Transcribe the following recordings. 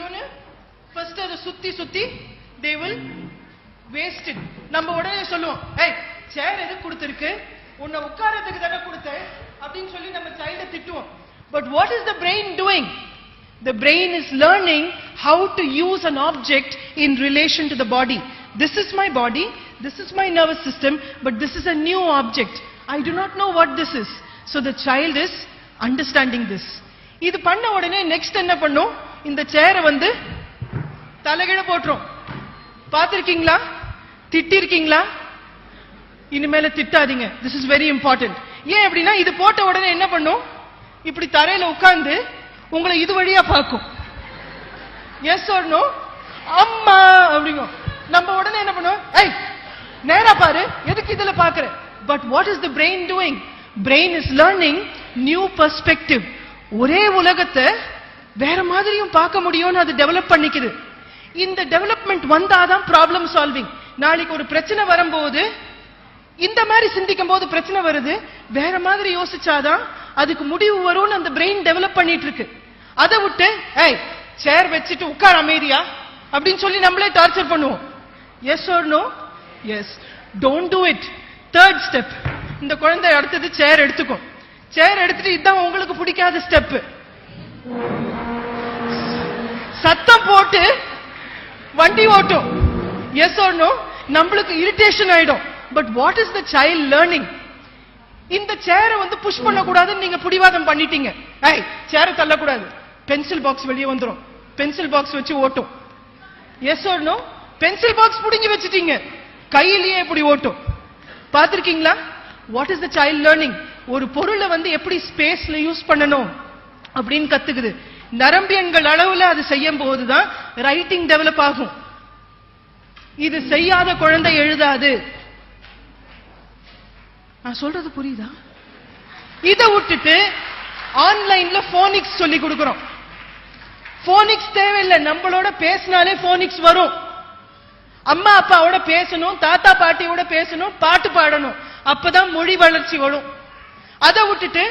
முடியும்னு ஃபர்ஸ்ட் அதை சுத்தி சுத்தி they will waste it. நம்ம உடனே சொல்லுவோம், ஏய் சேர் எதுக்கு கொடுத்திருக்கு, உன்னை உட்காரத்துக்கு தானே கொடுத்தேன் அப்படின்னு சொல்லி நம்ம சைல்டை திட்டுவோம். But what is the brain doing? The brain is learning how to use an object in relation to the body. This is my body, this is my nervous system, but this is a new object. I do not know what this is. So the child is understanding this. இது பண்ண உடனே next என்ன பண்ணும், இந்த சேரை வந்து தலைகீழ போட்டுரும். பார்த்திருக்கீங்களா, திட்டிருக்கீங்களா? இனிமேல திட்டாதீங்க. This is very important. ஏன் அப்படின்னா இது போட்ட உடனே என்ன பண்ணும், இப்படி தரையில உட்கார்ந்து உங்களை இது வழியா பார்க்கும். Yes or no? அம்மா அப்படிங்க. நம்ம உடனே என்ன பண்ணுவோம், ஏய் நேரா பாரு, எதுக்கு இதுல பாக்குற? But what is the brain doing? Brain is learning new perspective. ஒரே உலகத்தை வேற மாதிரியும் பார்க்க முடியும்னு அது டெவலப் பண்ணிக்குது. இந்த டெவலப்மெண்ட் வந்தாதான் ப்ராப்ளம் சால்விங். நாளைக்கு ஒரு பிரச்சனை வரும்போது இந்த மாதிரி சிந்திக்கும் போது பிரச்சனை வருது, வேற மாதிரி யோசிச்சாதான் அதுக்கு முடிவு வரும்னு அந்த பிரெயின் டெவலப் பண்ணிட்டு இருக்கு. அதை விட்டு ஏய் சேர் வச்சுட்டு உட்கார் அமைதியா அப்படின்னு சொல்லி நம்மளே டார்ச்சர் பண்ணுவோம். Yes or no? Yes. Don't do it. Third step, இந்த குழந்தை அடுத்தது சேர் எடுத்துக்கும். சேர் எடுத்துட்டு இதுதான் உங்களுக்கு பிடிக்காத ஸ்டெப். சத்தம் போட்டு வண்டி ஓட்டும். Yes or no? நம்மளுக்கு இரிட்டேஷன் ஆயிடும். But what is the child learning? இந்த சேரை வந்து புஷ் பண்ணக்கூடாதுன்னு நீங்க பிடிவாதம் பண்ணிட்டீங்க. ஏய் சேரை தள்ளக்கூடாது, பென்சில் பாக்ஸ் வெளியே வந்துடும், பென்சில் பாக்ஸ் வச்சு ஓட்டும். Yes or no? Pencil box புடிங்கி வச்சுட்டீங்க, கையிலேயே இப்படி ஓட்டும். பார்த்திருக்கீங்களா? What is the child learning? ஒரு பொருளை வந்து எப்படி ஸ்பேஸ்ல யூஸ் பண்ணணும் அப்படின்னு கத்துக்குது. நரம்பியன்கள் அளவுல அது செய்யும் போதுதான் ரைட்டிங் டெவலப் ஆகும். இது செய்யாத குழந்தை எழுதாது. நான் சொல்றது புரியுதா? இதை விட்டுட்டு ஆன்லைன்ல போனிக்ஸ் சொல்லி கொடுக்கிறோம். போனிக்ஸ் தேவையில்லை, நம்மளோட பேசினாலே போனிக்ஸ் வரும். அம்மா அப்பாவோட பேசணும், தாத்தா பாட்டியோட பேசணும், பாட்டு பாடணும், அப்பதான் மொழி வளர்ச்சி வரும். அதை விட்டுட்டு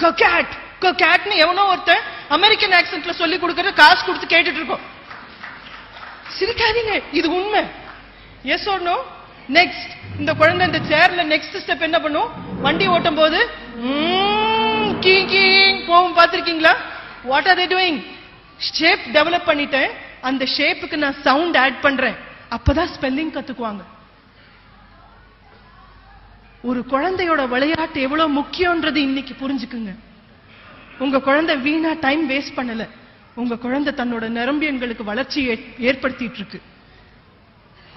கொகேட் கொகேட்னு எவனோ ஒருத்தன் அமெரிக்கன் ஆக்சென்ட்ல சொல்லி கொடுக்கறது காசு கொடுத்து கேட்டுட்டு இருக்கோம். சிரிக்காதீங்க, இது உண்மை. S or no? நெக்ஸ்ட், இந்த குழந்தை இந்த சேர்ல நெக்ஸ்ட் ஸ்டெப் என்ன பண்ணும், வண்டி ஓட்டும் போது போகும். பார்த்திருக்கீங்களா? What are they doing? Shape develop பண்ணிட்டேன், அந்த ஷேப்புக்கு நான் சவுண்ட் ஆட் பண்றேன், அப்பதான் ஸ்பெல்லிங் கத்துக்குவாங்க. ஒரு குழந்தையோட விளையாட்டு எவ்வளவு முக்கியம்ன்றது இன்னைக்கு புரிஞ்சுக்குங்க. உங்க குழந்தை வீணா டைம் வேஸ்ட் பண்ணல, உங்க குழந்தை தன்னோட நரம்பியன்களுக்கு வளர்ச்சி ஏற்படுத்திட்டு இருக்கு.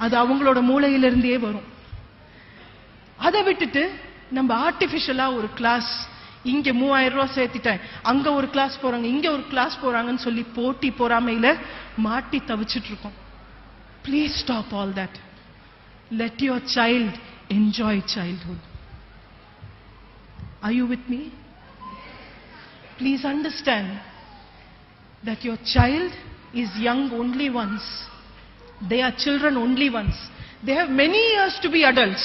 அது அவங்களோட மூளையிலிருந்தே வரும். அதை விட்டுட்டு நம்ம ஆர்டிபிஷியலா ஒரு கிளாஸ், இங்க 3000 ரூபாய் சேர்த்திட்டேன், அங்க ஒரு கிளாஸ் போறாங்க, இங்க ஒரு கிளாஸ் போறாங்கன்னு சொல்லி போட்டி பொறாமையில மாட்டி தவிச்சிட்டு இருக்கோம். Please stop all that. Let your child enjoy childhood. Are you with me? Please understand that your child is young only once. They are children only once. They have many years to be adults.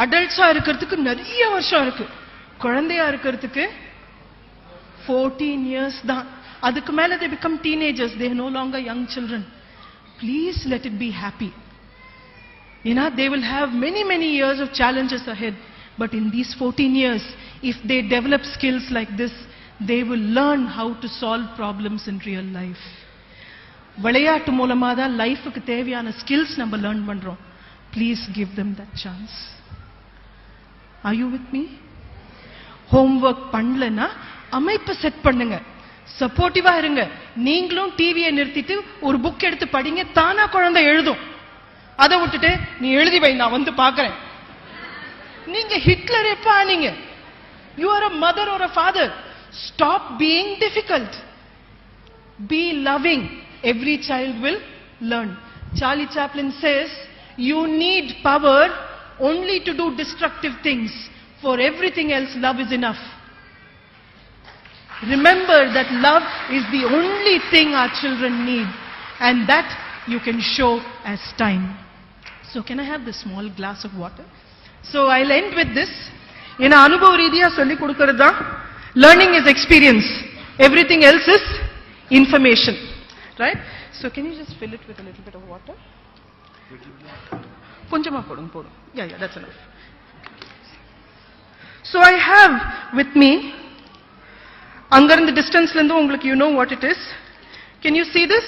Adults-ஆ இருக்கிறதுக்கு நிறைய வருஷம் இருக்கு. குழந்தையா இருக்கிறதுக்கு 14 years தான். அதுக்கு மேல they become teenagers. They are no longer young children. Please let it be happy. They will have many years of challenges ahead. But in these 14 years, if they develop skills like this, they will learn how to solve problems in real life. விளையாட்டு மூலமா தான் லைஃபுக்கு தேவையான skills நம்ம learn பண்றோம். Please give them that chance. Are you with me? Homework பண்ணலன்னா அமைப்பு set பண்ணுங்க, சப்போர்ட்டிவா இருங்க. நீங்களும் டிவியை நிறுத்திட்டு ஒரு புக் எடுத்து படிங்க, தானா குழந்தை எழுதும். அதை விட்டுட்டு நீ எழுதி வை, நான் வந்து பாக்குறேன். நீங்க ஹிட்லர் எப்ப ஆனீங்க? You are a mother or a father. Stop being difficult. Be loving. Every child will learn. Charlie Chaplin says, you need power only to do destructive things. For everything else, love is enough. Remember that love is the only thing our children need, and that you can show as time. So can I have the small glass of water? So I'll end with this. In அனுபவ ரீதியா சொல்லி கொடுக்கிறதா learning is experience. Everything else is information. right? So can you just fill it with a little bit of water? Konjama podum. Yeah, that's enough. So I have with me, angar in the distance lendu ungalku you know what it is. Can you see this?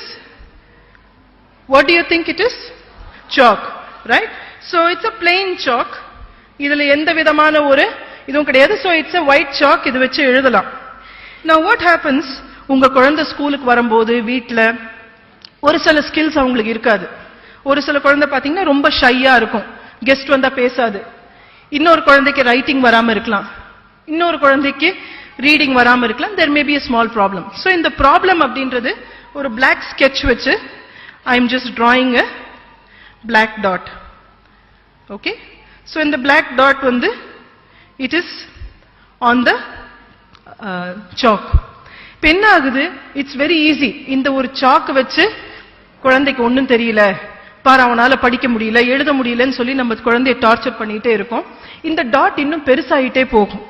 What do you think it is? Chalk, right? So it's a plain chalk. Idhula endha vidhamana oru idum kediyadhu. So it's a white chalk, idu vechu ezhudalam. Now what happens, unga kulandha school ku varumbodhu veetla oru sila skills avangalukku irukadu. Oru sila kulandha pathina romba shy ah irukum, guest vanda pesadu. Innoru kulandhaikku writing varama irukkalam, innoru kulandhaikku reading varama irukkalam. There may be a small problem. So in the problem abindrathu oru black sketch vechu I am just drawing a black dot. Okay? So in the black dot vandu it is on the chalk. Penna agudhu, it's very easy. இந்த ஒரு chalk வெச்சு குழந்தைக்கு ஒண்ணும் தெரியல, பாரு அவனால படிக்க முடியல, எழுத முடியலன்னு சொல்லி நம்ம குழந்தையை டார்ச்சர் பண்ணிட்டே இருக்கோம். இந்த டாட் இன்னும் பெருசாயிட்டே போகும்.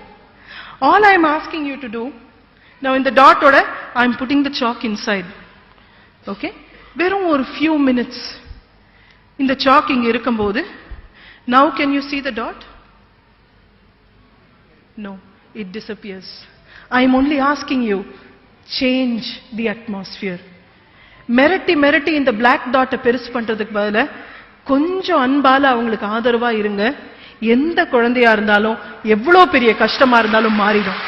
All I am asking you to do, now in the dot oda I am putting the chalk inside. Okay? வெறும் ஒரு few minutes இந்த chalk இங்க இருக்கும்போது, now can you see the dot? No, it disappears. I am only asking you, change the atmosphere. மிரட்டி இந்த black dot பெருசு பண்றதுக்கு பதிலா கொஞ்சம் அன்பால அவங்களுக்கு ஆதரவா இருங்க. எந்த குழந்தையா இருந்தாலும் எவ்வளவு பெரிய கஷ்டமா இருந்தாலும் மாறிடும்.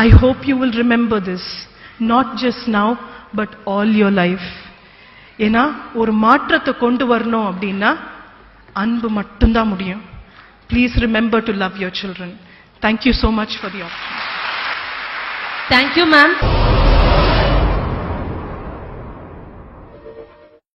I hope you will remember this, not just now but all your life. ஏனா ஒரு மாற்றத்தை கொண்டு வரணும் அப்படினா அன்பு மட்டும்தான் முடியும். Please remember to love your children. Thank you so much for the opportunity. Thank you, ma'am.